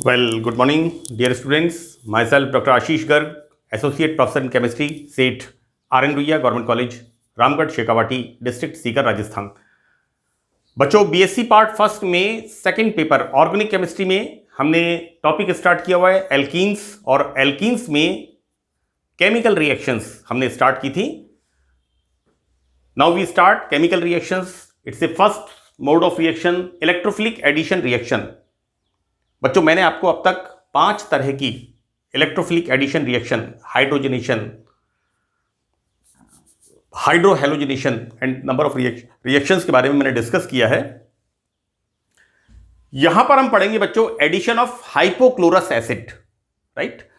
Well, good morning, dear students. Myself, Dr. Ashish Garg, Associate Professor in Chemistry, SET, RN Ruia government college, Ramgarh, Shekhawati, district Sikar, Rajasthan. बच्चों, BSc part first में second paper organic chemistry में हमने topic start किया हुआ है alkenes, और alkenes में chemical reactions हमने स्टार्ट की थी। Now we start chemical reactions. It's a first mode of reaction, electrophilic addition reaction. बच्चों, मैंने आपको अब तक 5 तरह की electrophilic addition reaction, hydrogenation, hydrohalogenation and number of reactions के बारे में मैंने डिस्कस किया है। यहां पर हम पढ़ेंगे बच्चों addition of hypochlorous acid, right.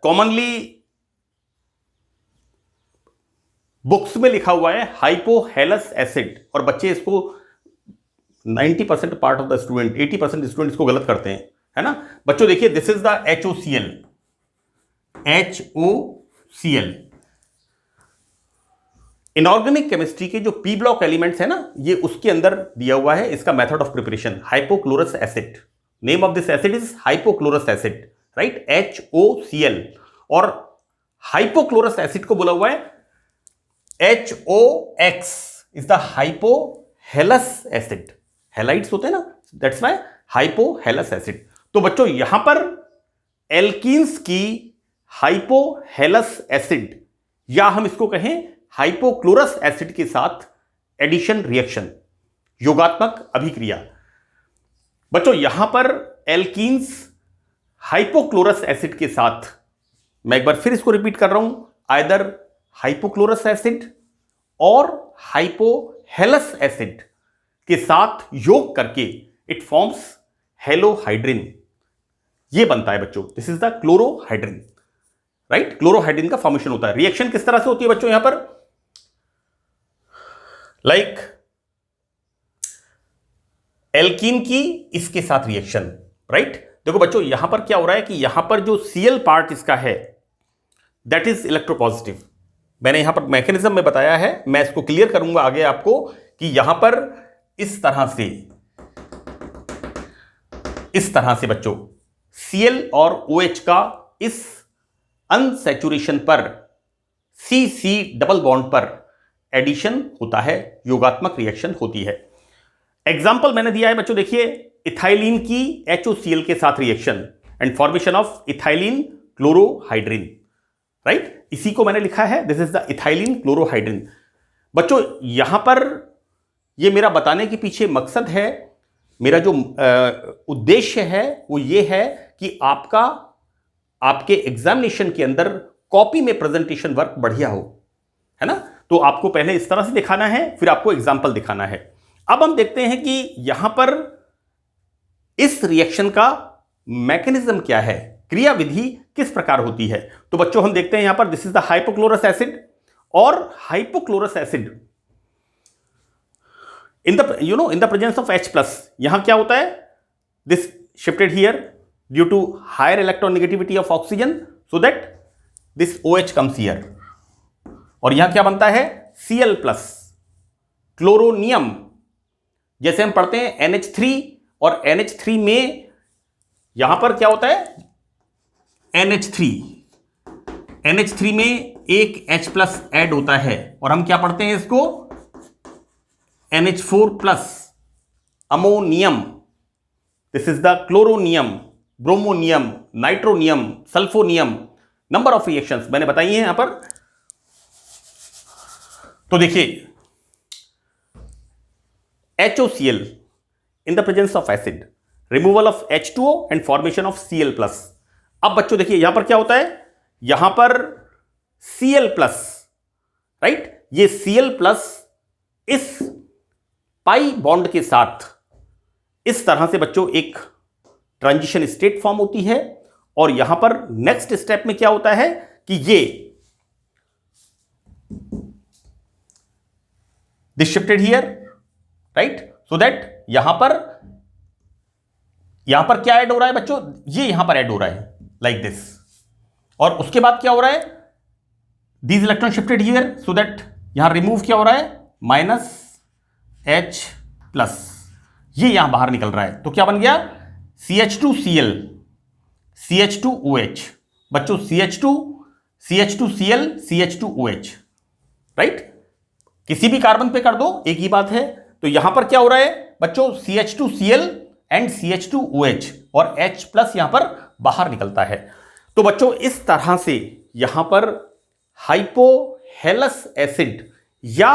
Commonly books में लिखा हुआ है हाइपोहेलस एसिड, और बच्चे इसको 90% part of the student, 80% student इसको गलत करते हैं, है ना। बच्चों देखिए, this is the HOCl। HOCl inorganic chemistry के जो पी ब्लॉक एलिमेंट्स है ना, ये उसके अंदर दिया हुआ है। इसका method of preparation hypochlorous acid, name of this acid is hypochlorous acid, right, HOCl। और हाइपोक्लोरस एसिड को बोला हुआ है HOX, is the hypohalous acid. Halides होते हैं ना, दैट्स व्हाई हाइपोहेलस एसिड। तो बच्चों यहां पर एल्कीन्स की हाइपोहेलस एसिड, या हम इसको कहें हाइपोक्लोरस एसिड के साथ एडिशन रिएक्शन, योगात्मक अभिक्रिया। बच्चों यहां पर एल्कीन्स हाइपोक्लोरस एसिड के साथ, मैं एक बार फिर इसको रिपीट कर रहा हूं, आइदर हाइपोक्लोरस एसिड और हाइपोहेलस एसिड के साथ योग करके इट फॉर्म्स हेलोहाइड्रिन। ये बनता है बच्चों, दिस इज द क्लोरोहाइड्रिन, राइट। क्लोरोहाइड्रिन का फॉर्मेशन होता है। रिएक्शन किस तरह से होती है बच्चों यहां पर, लाइक एल्कीन की इसके साथ रिएक्शन, राइट। देखो बच्चों यहां पर क्या हो रहा है कि यहां पर जो Cl पार्ट इसका है दैट इज इलेक्ट्रोपॉजिटिव। मैंने यहां पर मैकेनिज्म में बताया है, मैं इसको क्लियर करूंगा आगे आपको कि यहां पर इस तरह से बच्चों Cl और OH का इस अनसैचुरेशन पर CC डबल बॉन्ड पर एडिशन होता है, योगात्मक रिएक्शन होती है। एग्जाम्पल मैंने दिया है बच्चों, देखिए इथाइलिन की HOCl के साथ reaction and formation of ethylene chlorohydrin, right. इसी को मैंने लिखा है, this is the ethylene chlorohydrin. बच्चों यहां पर ये मेरा बताने के पीछे मकसद है, मेरा जो उद्देश्य है वो ये है कि आपके एग्जामिनेशन के अंदर कॉपी में प्रेजेंटेशन वर्क बढ़िया हो, है ना। तो आपको पहले इस तरह से दिखाना है, फिर आपको एग्जाम्पल दिखाना है। अब हम देखते हैं कि यहां पर इस रिएक्शन का मैकेनिज्म क्या है, क्रिया विधि किस प्रकार होती है। तो बच्चों हम देखते हैं यहां पर, this is the hypochlorous acid, और hypochlorous acid in the presence of H+, यहां क्या होता है, this shifted here due to higher electronegativity of oxygen, so that this OH comes here, और यहां क्या बनता है Cl+, क्लोरोनियम। जैसे हम पढ़ते हैं NH3, और NH3 में यहां पर क्या होता है NH3 में एक H+ ऐड होता है, और हम क्या पढ़ते हैं इसको NH4+, ammonium. This is the chloronium, bromonium, nitronium, सल्फोनियम। Number of reactions मैंने बताई हैं यहां पर। तो देखिए HOCl in the presence of acid, removal of H2O and formation of Cl+। अब बच्चों देखिए यहां पर क्या होता है, यहां पर Cl+, राइट, ये Cl+ इस पाई बॉन्ड के साथ इस तरह से बच्चों एक ट्रांजिशन स्टेट फॉर्म होती है, और यहां पर नेक्स्ट स्टेप में क्या होता है कि ये this shifted here, right, so that यहां पर क्या ऐड हो रहा है बच्चों, ये यहां पर ऐड हो रहा है लाइक दिस, और उसके बाद क्या हो रहा है, these electron shifted here, so that यहां रिमूव क्या हो रहा है, -H+, ये यहां बाहर निकल रहा है। तो क्या बन गया CH2Cl CH2OH, बच्चों CH2Cl CH2OH, राइट। किसी भी कार्बन पे कर दो एक ही बात है। तो यहां पर क्या हो रहा है बच्चों, CH2Cl एंड CH2OH और H प्लस यहां पर बाहर निकलता है। तो बच्चों इस तरह से यहां पर हाइपोहेलस एसिड या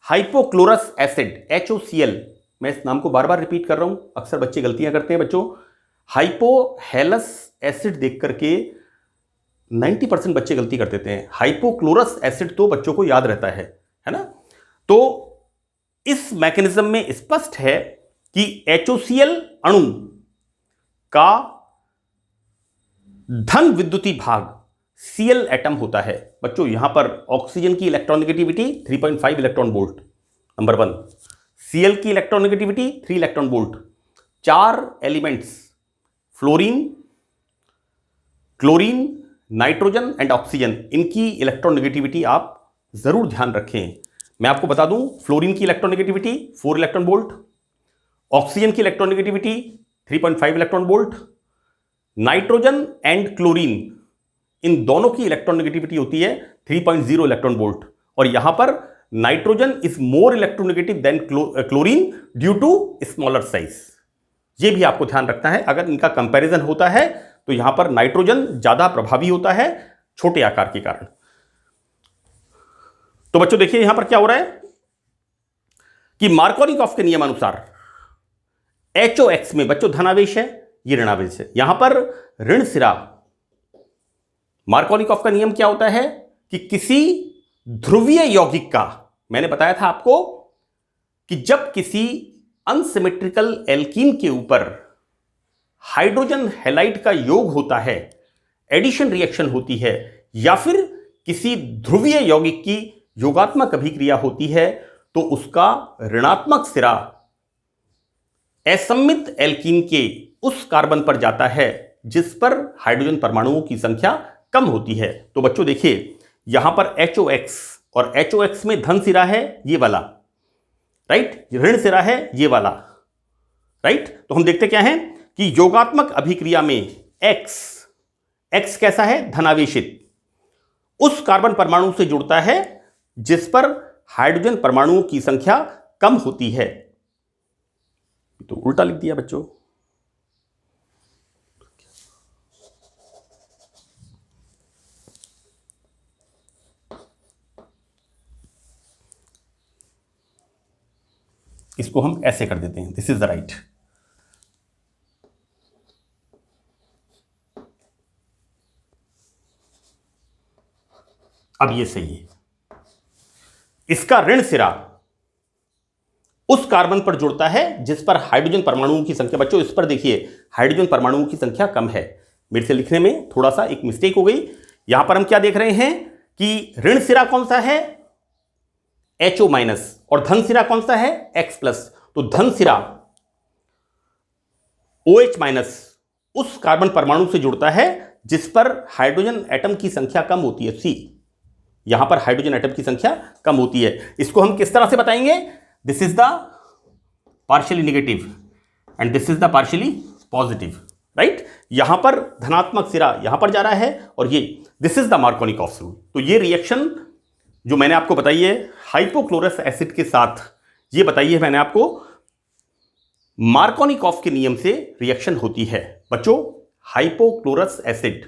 हाइपोक्लोरस एसिड HOCl, मैं इस नाम को बार बार रिपीट कर रहा हूं, अक्सर बच्चे गलतियां करते हैं बच्चों। हाइपोहेलस एसिड देख करके 90% बच्चे गलती कर देते हैं। हाइपोक्लोरस एसिड तो बच्चों को याद रहता है ना। तो इस मैकेनिज्म में स्पष्ट है कि HOCl अणु का धन विद्युतीय भाग Cl एटम होता है। बच्चों यहां पर ऑक्सीजन की electronegativity 3.5 electron volt, number 1। Cl की इलेक्ट्रॉनिगेटिविटी 3 electron volt. 4 elements fluorine, chlorine, nitrogen and oxygen, इनकी इलेक्ट्रॉनिगेटिविटी आप जरूर ध्यान रखें। मैं आपको बता दूं, फ्लोरीन की इलेक्ट्रॉनिगेटिविटी 4 इलेक्ट्रॉन वोल्ट, ऑक्सीजन की electronegativity 3.5 electron volt, nitrogen and chlorine इन दोनों की इलेक्ट्रॉनिगेटिविटी होती है 3.0 इलेक्ट्रॉन वोल्ट। और यहां पर nitrogen is more electronegative than chlorine due to smaller size. यह भी आपको ध्यान रखना है। अगर इनका कंपैरिजन होता है तो यहां पर नाइट्रोजन ज्यादा प्रभावी होता है छोटे आकार के कारण। तो बच्चों देखिए यहां पर क्या हो रहा है कि मार्कोनिकॉफ के नियमानुसार HOX में बच्चों धनावेश है, ये ऋणावेश है। यहां पर ऋण सिरा, मार्कोनिकॉफ का नियम क्या होता है कि किसी ध्रुवीय यौगिक का, मैंने बताया था आपको कि जब किसी अनसिमेट्रिकल एल्कीन के ऊपर हाइड्रोजन हैलाइड का योग होता है, एडिशन रिएक्शन होती है, या फिर किसी ध्रुवीय यौगिक की योगात्मक अभिक्रिया होती है, तो उसका ऋणात्मक सिरा असम्मित एल्कीन के उस कार्बन पर जाता है जिस पर हाइड्रोजन परमाणुओं की संख्या कम होती है। तो बच्चों देखिए यहां पर HOX, और HOX में धन सिरा है ये वाला, राइट, ऋण सिरा है ये वाला, राइट। तो हम देखते क्या है कि योगात्मक अभिक्रिया में X कैसा है, धनावेशित, उस कार्बन परमाणु से जुड़ता है जिस पर हाइड्रोजन परमाणुओं की संख्या कम होती है। तो उल्टा लिख दिया बच्चों। इसको हम ऐसे कर देते हैं, दिस इज द राइट। अब ये सही है। इसका ऋण सिरा उस कार्बन पर जुड़ता है जिस पर हाइड्रोजन परमाणुओं की संख्या, बच्चों इस पर देखिए हाइड्रोजन परमाणुओं की संख्या कम है। मेरे से लिखने में थोड़ा सा एक मिस्टेक हो गई। यहां पर हम क्या देख रहे हैं कि ऋण सिरा कौन सा है, HO माइनस, और धन सिरा कौन सा है, X प्लस। तो धन सिरा OH माइनस उस कार्बन परमाणु से जुड़ता है जिस पर हाइड्रोजन एटम की संख्या कम होती है, C। यहां पर हाइड्रोजन एटम की संख्या कम होती है। इसको हम किस तरह से बताएंगे, this is the partially negative and this is the partially positive, right. यहां पर धनात्मक सिरा यहां पर जा रहा है और ये this is the Markovnikov rule. तो ये रिएक्शन जो मैंने आपको बताई है हाइपोक्लोरस एसिड के साथ, ये बताई है मैंने आपको, मार्कोनिकॉफ के नियम से रिएक्शन होती है। बच्चों हाइपोक्लोरस एसिड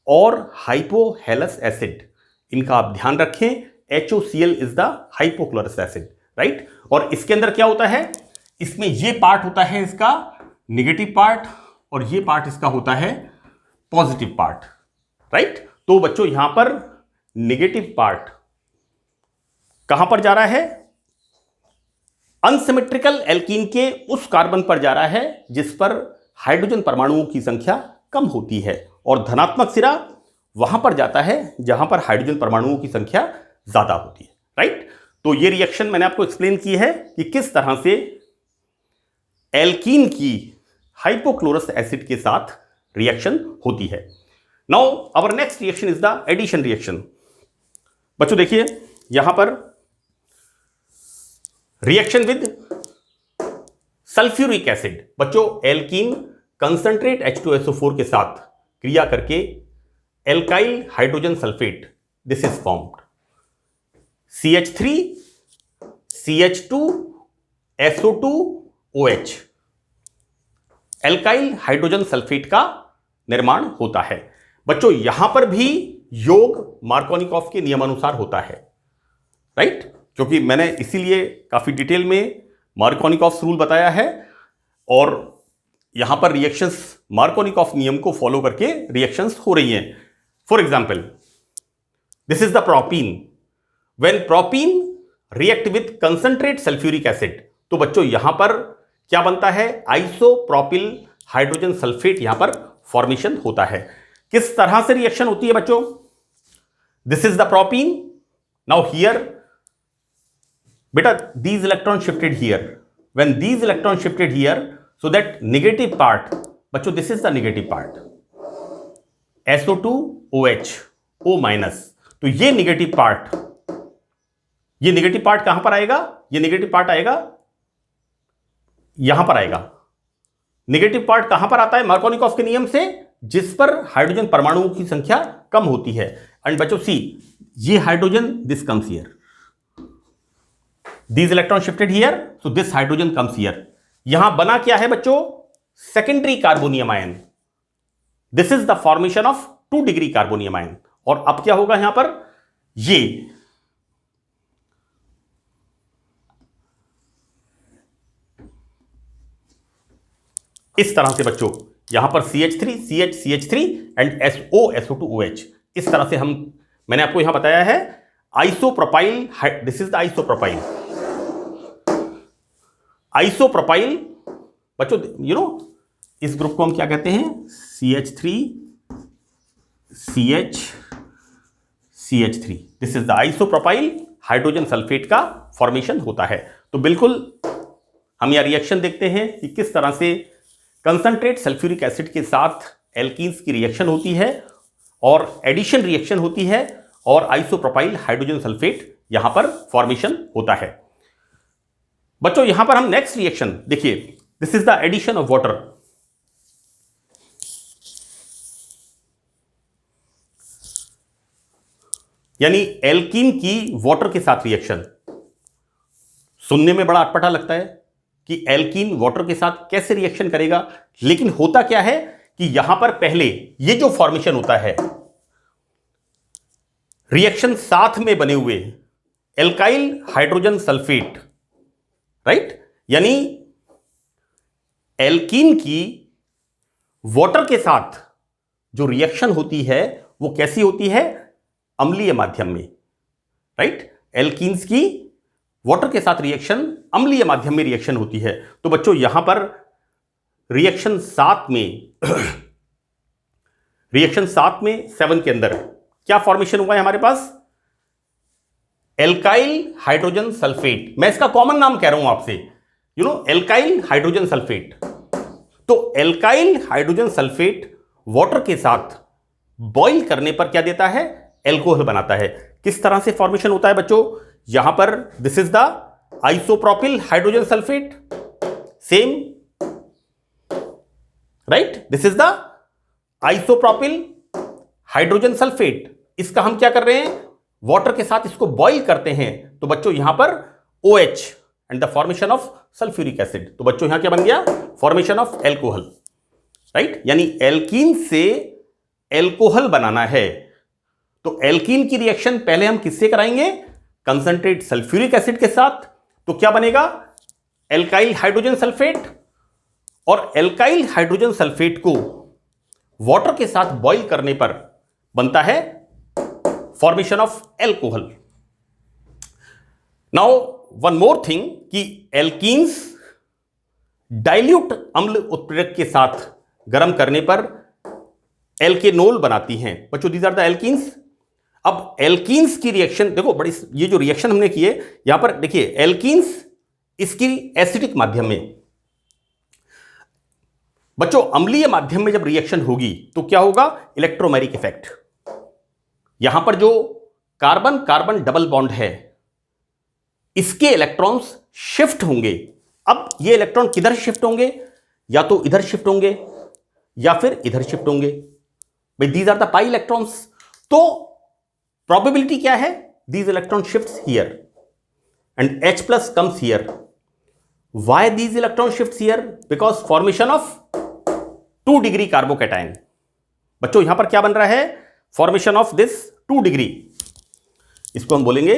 और हाइपोहेलस एसिड, इनका आप ध्यान रखें। HOCl is the hypochlorous acid, right. और इसके अंदर क्या होता है, इसमें ये पार्ट होता है इसका नेगेटिव पार्ट और ये पार्ट इसका होता है पॉजिटिव पार्ट, राइट। तो बच्चों यहां पर नेगेटिव पार्ट कहां पर जा रहा है, अनसिमेट्रिकल एल्कीन के उस कार्बन पर जा रहा है जिस पर हाइड्रोजन परमाणुओं की संख्या कम होती है, और धनात्मक सिरा वहां पर जाता है जहां पर हाइड्रोजन परमाणुओं की संख्या ज्यादा होती है, राइट। तो ये रिएक्शन मैंने आपको एक्सप्लेन की है कि किस तरह से एल्कीन की हाइपोक्लोरस एसिड के साथ रिएक्शन होती है। Now our next reaction is the addition reaction. बच्चों देखिए यहां पर रिएक्शन विद सल्फ्यूरिक एसिड, बच्चों एल्कीन कंसंट्रेट H2SO4 के साथ क्रिया करके alkyl hydrogen sulphate this is formed CH3 CH2 SO2 OH alkyl hydrogen sulphate का निर्माण होता है। बच्चों यहां पर भी योग मार्कोनिकॉफ के नियमानुसार होता है, राइट? क्योंकि मैंने इसीलिए काफी डिटेल में मार्कोनिकॉफ रूल बताया है और यहां पर रिएक्शंस मार्कोनिकॉफ नियम को फॉलो करके रिएक्शंस हो रही हैं। For example, this is the propene. When propene react with concentrate sulphuric acid, तो बच्चों यहां पर क्या बनता है? आइसोप्रोपिल हाइड्रोजन सल्फेट यहां पर फॉर्मेशन होता है। किस तरह से रिएक्शन होती है बच्चों? This is the propene. Now here बेटा these electron shifted here. When these electron shifted here, so that negative part, बच्चों this is the negative part, SO2 OH O minus। तो ये नेगेटिव पार्ट कहां पर आएगा? ये नेगेटिव पार्ट आएगा यहां पर आएगा। नेगेटिव पार्ट कहां पर आता है मार्कोनिकॉफ के नियम से? जिस पर हाइड्रोजन परमाणुओं की संख्या कम होती है। एंड बच्चों सी, ये hydrogen this comes here, these electron shifted here, so this hydrogen comes here। यहां बना क्या है बच्चों? Secondary carbonium ion. This is the formation of 2 degree carbonium ion. और अब क्या होगा यहां पर? ये इस तरह से बच्चों यहां पर CH3 CH CH3 and SO SO2 OH, इस तरह से मैंने आपको यहां बताया है isopropyl. This is the isopropyl बच्चों, इस ग्रुप को हम क्या कहते हैं? CH3 CH CH3। This is the isopropyl hydrogen sulphate का फॉर्मेशन होता है। तो बिल्कुल हम यह रिएक्शन देखते हैं कि किस तरह से कंसंट्रेट सल्फ्यूरिक एसिड के साथ एल्कीन्स की रिएक्शन होती है और एडिशन रिएक्शन होती है और आइसोप्रोपाइल हाइड्रोजन सल्फेट यहां पर फॉर्मेशन होता है। बच्चों यहां पर हम नेक्स्ट रिएक्शन देखिए, this is the addition of water. यानी एल्कीन की वाटर के साथ रिएक्शन। सुनने में बड़ा अटपटा लगता है कि एल्कीन वाटर के साथ कैसे रिएक्शन करेगा, लेकिन होता क्या है कि यहां पर पहले ये जो फॉर्मेशन होता है रिएक्शन साथ में बने हुए एल्काइल हाइड्रोजन सल्फेट, राइट? यानी एल्कीन की वाटर के साथ जो रिएक्शन होती है वो कैसी होती है? अम्लीय माध्यम में, राइट? एल्कीन्स की वाटर के साथ रिएक्शन अम्लीय माध्यम में रिएक्शन होती है। तो बच्चों यहां पर रिएक्शन 7 में 7 के अंदर क्या फॉर्मेशन हुआ है हमारे पास? Alkyl hydrogen sulphate. मैं इसका कॉमन नाम कह रहा हूं आपसे, एल्काइल हाइड्रोजन सल्फेट। तो एल्काइल हाइड्रोजन सल्फेट वाटर के साथ बॉईल करने पर क्या देता है? एल्कोहल बनाता है। किस तरह से फॉर्मेशन होता है बच्चों? यहां पर this is the isopropyl hydrogen sulphate, same, right? This is the isopropyl hydrogen sulphate. इसका हम क्या कर रहे हैं? वाटर के साथ इसको बॉईल करते हैं। तो बच्चों यहां पर OH and the formation of sulphuric acid. तो बच्चों यहां क्या बन गया? Formation of alcohol, right? यानी एल्कीन से एल्कोहल बनाना है। तो एल्कीन की रिएक्शन पहले हम किससे कराएंगे? कंसंट्रेट सल्फ्यूरिक एसिड के साथ। तो क्या बनेगा? Alkyl hydrogen sulphate. और एल्काइल हाइड्रोजन सल्फेट को वाटर के साथ बॉईल करने पर बनता है formation of alcohol. Now one more thing कि एल्कीन्स डाइल्यूट अम्ल उत्प्रेरक के साथ गर्म करने पर एल्केनोल बनाती हैं। बच्चों दीज आर द एल्कीन्स। अब एल्कीन्स की रिएक्शन देखो, बड़ी ये जो रिएक्शन हमने की है यहां पर देखिए, एल्कीन्स इसकी एसिडिक माध्यम में, बच्चों अम्लीय माध्यम में जब रिएक्शन होगी तो क्या होगा? Electromeric effect. यहां पर जो कार्बन कार्बन डबल बॉन्ड है इसके इलेक्ट्रॉन्स शिफ्ट होंगे। अब ये इलेक्ट्रॉन किधर शिफ्ट होंगे? या तो इधर शिफ्ट होंगे या फिर इधर शिफ्ट होंगे। भाई these are the pi electrons, तो प्रोबेबिलिटी क्या है, these electron shifts here and H plus comes here. Why these electron shifts here? Because formation of 2 degree carbocation. बच्चों यहां पर क्या बन रहा है, फॉर्मेशन ऑफ दिस 2 डिग्री, इसको हम बोलेंगे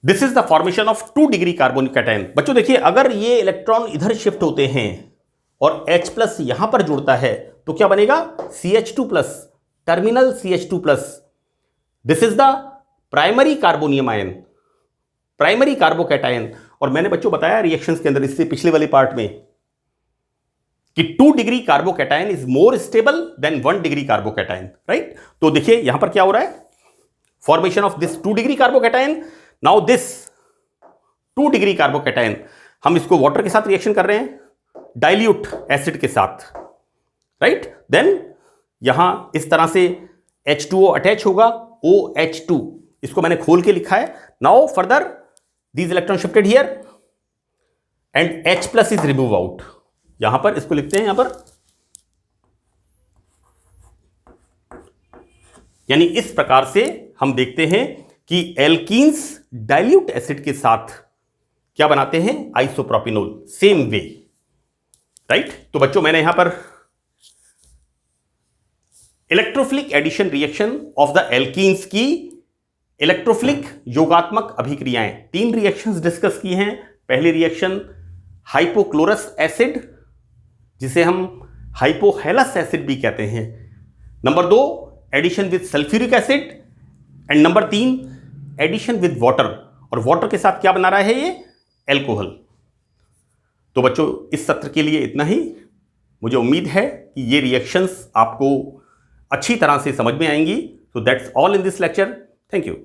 this is the formation of 2 degree carbocation. बच्चों देखिए, अगर ये इलेक्ट्रॉन इधर शिफ्ट होते हैं और H प्लस यहां पर जुड़ता है तो क्या बनेगा, CH2 plus, terminal CH2 plus. This is the primary carbonium ion, primary carbocation. और मैंने बच्चों बताया रिएक्शंस के अंदर, इससे पिछले वाले पार्ट में, कि 2 degree carbocation is more stable then 1 degree carbocation, right. तो देखिए यहां पर क्या हो रहा है, formation of this 2 degree carbocation. Now this 2 degree carbocation, हम इसको वाटर के साथ रिएक्शन कर रहे हैं, डाइल्यूट एसिड के साथ, राइट। देन यहां इस तरह से H2O अटैच होगा, OH2, इसको मैंने खोल के लिखा है। Now further these electron shifted here and H plus is remove out. यहां पर इसको लिखते हैं, यहां पर, यानी इस प्रकार से हम देखते हैं कि एल्कीन्स डाइल्यूट एसिड के साथ क्या बनाते हैं, आइसोप्रोपिनोल, सेम वे, राइट। तो बच्चों मैंने यहां पर electrophilic addition reaction of the alkenes की इलेक्ट्रोफिलिक योगात्मक अभिक्रियाएं 3 रिएक्शंस डिस्कस की हैं। पहली रिएक्शन हाइपोक्लोरस एसिड, जिसे हम हाइपोहेलस एसिड भी कहते हैं। Number 2 addition with sulphuric acid, and number 3 addition with water. और वाटर के साथ क्या बना रहा है, ये एल्कोहल। तो बच्चों इस सत्र के लिए इतना ही। मुझे उम्मीद है कि ये रिएक्शंस आपको अच्छी तरह से समझ में आएंगी। So that's all in this lecture. Thank you.